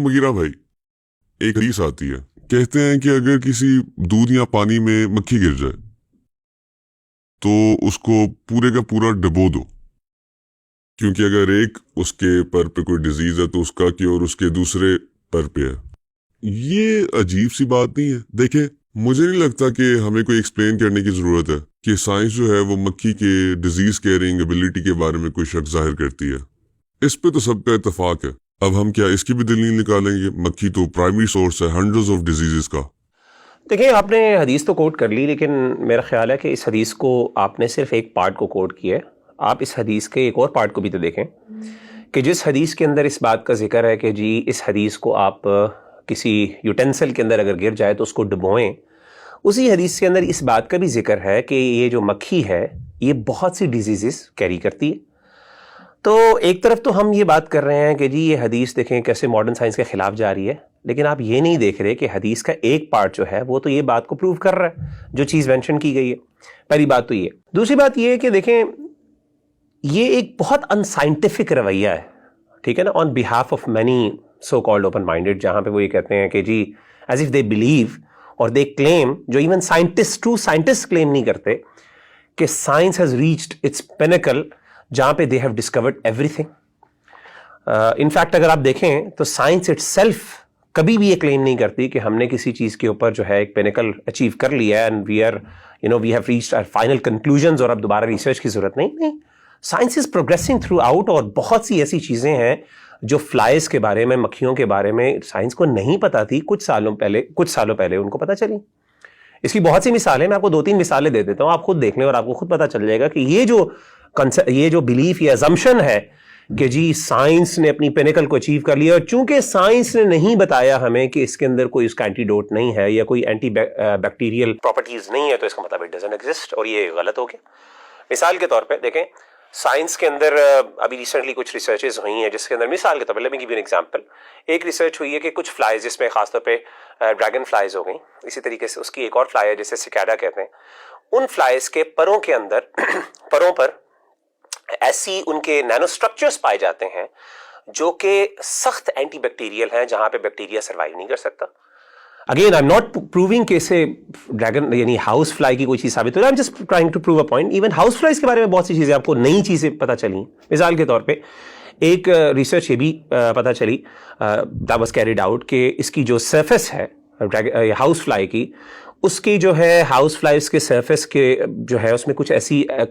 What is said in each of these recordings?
مغیرہ بھائی، ایک حدیث آتی ہے، کہتے ہیں کہ اگر کسی دودھ یا پانی میں مکھی گر جائے تو اس کو پورے کا پورا ڈبو دو، کیونکہ اگر ایک اس کے پر پہ کوئی ڈیزیز ہے تو اس کا کیور اس کے دوسرے پر پہ ہے۔ یہ عجیب سی بات نہیں ہے؟ دیکھیں، مجھے نہیں لگتا کہ ہمیں کوئی ایکسپلین کرنے کی ضرورت ہے کہ سائنس جو ہے وہ مکھی کے ڈیزیز کیئرنگ ایبلٹی کے بارے میں کوئی شک ظاہر کرتی ہے۔ اس پہ تو سب کا اتفاق ہے۔ اب ہم کیا اس کی بھی دلیل نکالیں گے؟ مکھی تو پرائمری سورس ہے ہنڈریڈز آف ڈیزیزز کا۔ دیکھیں، آپ نے حدیث تو کوٹ کر لی، لیکن میرا خیال ہے کہ اس حدیث کو آپ نے صرف ایک پارٹ کو کوٹ کیا ہے۔ آپ اس حدیث کے ایک اور پارٹ کو بھی تو دیکھیں کہ جس حدیث کے اندر اس بات کا ذکر ہے کہ جی اس حدیث کو آپ کسی یوٹینسل کے اندر اگر گر جائے تو اس کو ڈبوئیں، اسی حدیث کے اندر اس بات کا بھی ذکر ہے کہ یہ جو مکھی ہے یہ بہت سی ڈیزیزز کیری کرتی ہے۔ تو ایک طرف تو ہم یہ بات کر رہے ہیں کہ جی یہ حدیث دیکھیں کیسے ماڈرن سائنس کے خلاف جا رہی ہے، لیکن آپ یہ نہیں دیکھ رہے کہ حدیث کا ایک پارٹ جو ہے وہ تو یہ بات کو پروو کر رہا ہے جو چیز مینشن کی گئی ہے۔ پہلی بات تو یہ۔ دوسری بات یہ ہے کہ دیکھیں یہ ایک بہت انسائنٹیفک رویہ ہے، ٹھیک ہے نا، on behalf of many so called open minded, جہاں پہ وہ یہ کہتے ہیں کہ جی ایز اف دے بلیو اور دے کلیم، جو even scientist true scientist claim نہیں کرتے، کہ science has reached its pinnacle جہاں پہ they have discovered everything. In fact اگر آپ دیکھیں تو سائنس اٹ سیلف کبھی بھی یہ کلیم نہیں کرتی کہ ہم نے کسی چیز کے اوپر جو ہے ایک پینیکل اچیو کر لیا ہے and we have reached our final conclusions اور اب دوبارہ ریسرچ کی ضرورت نہیں۔ Science is progressing throughout, اور بہت سی ایسی چیزیں ہیں جو فلائز کے بارے میں، مکھیوں کے بارے میں سائنس کو نہیں پتا تھی، کچھ سالوں پہلے ان کو پتا چلی۔ اس کی بہت سی مثالیں، میں آپ کو 2-3 مثالیں دے دیتا ہوں، آپ خود دیکھ لیں اور آپ کو خود پتا چل جائے گا کہ یہ جو بلیف یا ازمپشن ہے کہ جی سائنس نے اپنی پینیکل کو اچیو کر لیا، اور چونکہ سائنس نے نہیں بتایا ہمیں کہ اس کے اندر کوئی اس کا اینٹی ڈوٹ نہیں ہے یا کوئی اینٹی بیکٹیریل پراپرٹیز نہیں ہے، تو اس کا مطلب اٹ ڈزنٹ ایگزسٹ، اور یہ غلط ہو گیا۔ مثال کے طور پہ دیکھیں، سائنس کے اندر ابھی ریسنٹلی کچھ ریسرچز ہوئی ہیں جس کے اندر، مثال کے طور پہ let me give you an example, ایک ریسرچ ہوئی ہے کہ کچھ فلائز، جس میں خاص طور پہ ڈریگن فلائز ہو گئیں، اسی طریقے سے اس کی ایک اور فلائی ہے جسے سکیڈا کہتے ہیں، ان فلائز کے پروں کے اندر پروں پر ایسی ان کے نینو اسٹرکچرز پائے جاتے ہیں جو کہ سخت اینٹی بیکٹیریل ہیں، جہاں پہ بیکٹیریا سروائیو نہیں کر سکتا۔ Again I am not proving کہ اسے ڈریگن یعنی ہاؤس فلائی کی کوئی چیز ثابت ہو رہا ہے، I am just trying to prove a point. Even house flies کے بارے میں بہت سی چیزیں آپ کو نئی چیزیں پتہ چلیں۔ مثال کے طور پہ ایک ریسرچ یہ بھی پتہ چلی دیٹ واز کیریڈ آؤٹ کہ اس کی جو سرفیس ہے ہاؤس فلائی کی، اس کی جو ہے ہاؤس فلائز کے سرفیس کے جو ہے اس میں کچھ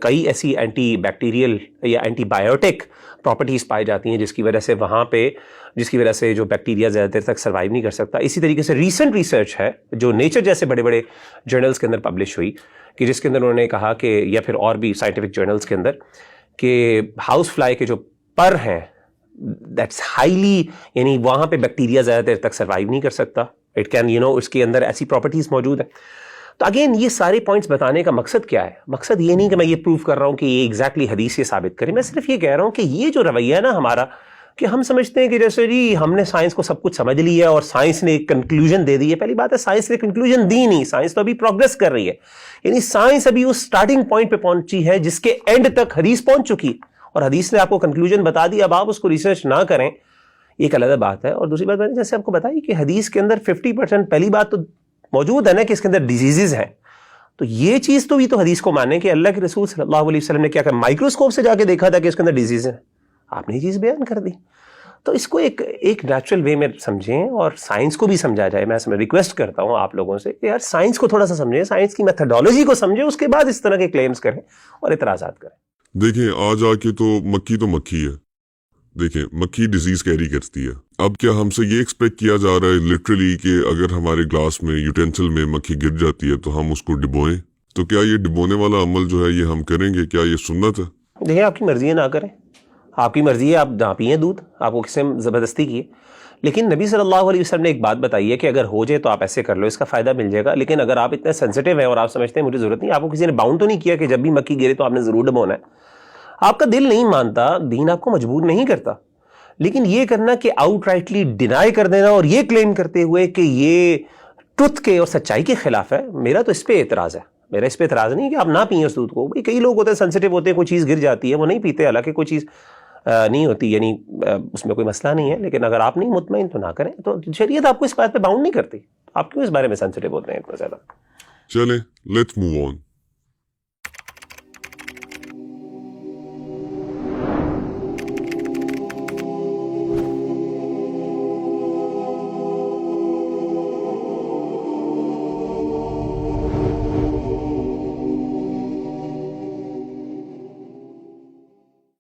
کئی ایسی اینٹی بیکٹیریل یا اینٹی بایوٹک پراپرٹیز پائی جاتی ہیں جس کی وجہ سے جو بیکٹیریا زیادہ دیر تک سروائیو نہیں کر سکتا۔ اسی طریقے سے ریسنٹ ریسرچ ہے جو نیچر جیسے بڑے بڑے جرنلز کے اندر پبلش ہوئی، کہ جس کے اندر انہوں نے کہا کہ، یا پھر اور بھی سائنٹیفک جرنلز کے اندر، کہ ہاؤس فلائی کے جو پر ہیں دیٹس ہائیلی، یعنی وہاں پہ بیکٹیریا زیادہ دیر تک سروائیو نہیں کر سکتا، اٹ کین اس کے اندر ایسی پراپرٹیز موجود ہیں۔ تو اگین یہ سارے پوائنٹس بتانے کا مقصد کیا ہے؟ مقصد یہ نہیں کہ میں یہ پروف کر رہا ہوں کہ یہ ایگزیکٹلی حدیث یہ ثابت کرے، میں صرف یہ کہہ رہا ہوں کہ یہ جو رویہ ہے نا ہمارا، کہ ہم سمجھتے ہیں کہ جیسے جی ہم نے سائنس کو سب کچھ سمجھ لیا ہے اور سائنس نے ایک کنکلوژن دے دی ہے۔ پہلی بات ہے سائنس نے کنکلوژن دی نہیں، سائنس تو ابھی پروگریس کر رہی ہے، یعنی سائنس ابھی اس سٹارٹنگ پوائنٹ پہ پہنچی ہے جس کے اینڈ تک حدیث پہنچ چکی، اور حدیث نے آپ کو کنکلوژن بتا دی، اب آپ اس کو ریسرچ نہ کریں، یہ ایک علیحدہ بات ہے۔ اور دوسری بات میں نے جیسے آپ کو بتائی کہ حدیث کے اندر 50% پہلی بات تو موجود ہے نا کہ اس کے اندر ڈیزیزز ہیں، تو یہ چیز تو بھی تو حدیث کو مانیں کہ اللہ کے رسول صلی اللہ علیہ وسلم نے کیا کہا، مائکروسکوپ سے جا کے دیکھا تھا کہ اس کے اندر ڈیزیز ہیں، آپ نے یہ چیز بیان کر دی۔ تو اس کو ایک نیچرل وے میں سمجھیں اور سائنس کو بھی سمجھا جائے۔ میں ریکویسٹ کرتا ہوں آپ لوگوں سے کہ یار سائنس کو تھوڑا سا سمجھیں، سائنس کی میتھڈالوجی کو سمجھیں، اس کے بعد اس طرح کے کلیمز کریں اور اعتراضات کریں۔ دیکھیں آج آ کے تو مکھی ہے، دیکھیں مکھی ڈیزیز کیری کرتی ہے۔ اب کیا ہم سے یہ ایکسپیکٹ کیا جا رہا ہے لٹرلی کہ اگر ہمارے گلاس میں یوٹینسل میں مکھی گر جاتی ہے تو ہم اس کو ڈبوئیں؟ تو کیا یہ ڈبونے والا عمل جو ہے یہ ہم کریں گے؟ کیا یہ سنت ہے؟ دیکھیں آپ کی مرضی ہے، نہ کریں، آپ کی مرضی ہے، آپ نہ پئیں دودھ، آپ کو کسی نے زبردستی کی ہے، لیکن نبی صلی اللہ علیہ وسلم نے ایک بات بتائی ہے کہ اگر ہو جائے تو آپ ایسے کر لو، اس کا فائدہ مل جائے گا۔ لیکن اگر آپ اتنے سینسٹیو ہیں اور آپ سمجھتے ہیں مجھے ضرورت نہیں، آپ کو کسی نے باؤنڈ تو نہیں کیا کہ جب بھی مکھی گرے تو آپ نے ضرور ڈبونا ہے، آپ کا دل نہیں مانتا، دین آپ کو مجبور نہیں کرتا، لیکن یہ کرنا کہ آؤٹ رائٹلی ڈینائی کر دینا اور یہ کلیم کرتے ہوئے کہ یہ ٹروتھ کے اور سچائی کے خلاف ہے، میرا تو اس پہ اعتراض ہے۔ میرا اس پہ اعتراض نہیں کہ آپ نہ پئیں اس دودھ کو، کئی لوگ ہوتے ہیں سینسٹیو ہوتے ہیں، کوئی چیز گر جاتی ہے وہ نہیں پیتے، حالانکہ کوئی چیز نہیں ہوتی، یعنی اس میں کوئی مسئلہ نہیں ہے، لیکن اگر آپ نہیں مطمئن تو نہ کریں. تو شریعت آپ کو اس بات پہ باؤنڈ نہیں کرتی، آپ کیوں اس بارے میں سینسٹیو ہوتے ہیں اتنا زیادہ؟ چلیں لیٹس موو آن.